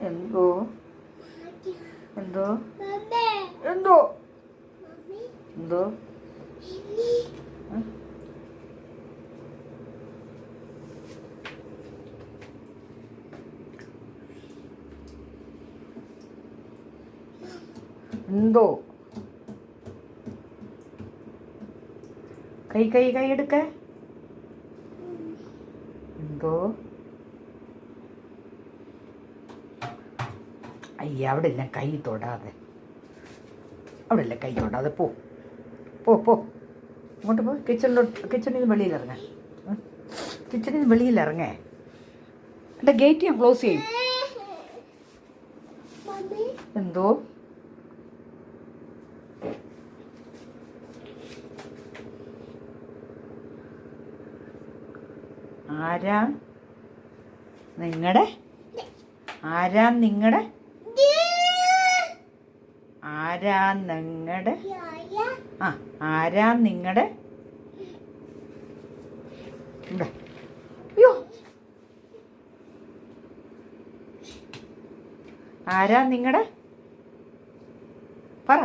എന്തോ എന്തോ എന്തോ എന്തോ എന്തോ കൈ കൈ കൈ എടുക്ക എന്തോ അയ്യ അവിടെ ഇല്ല കൈ തൊടാതെ അവിടെ ഇല്ല കൈ തൊടാതെ പോ പോ പോ ഇങ്ങോട്ട് പോ കിച്ചണിൽ നിന്ന് വെളിയിലിറങ്ങ കിച്ചണിൽ നിന്ന് വെളിയിലിറങ്ങേ എൻ്റെ ഗേറ്റ് ഞാൻ ക്ലോസ് ചെയ്യും എന്തോ ആരാ നിങ്ങളുടെ ആരാ നിങ്ങളുടെ ആരാ നിങ്ങളുടെ ആരാ നിങ്ങളുടെ ഇവിടെ അയ്യോ ആരാ നിങ്ങളുടെ പറ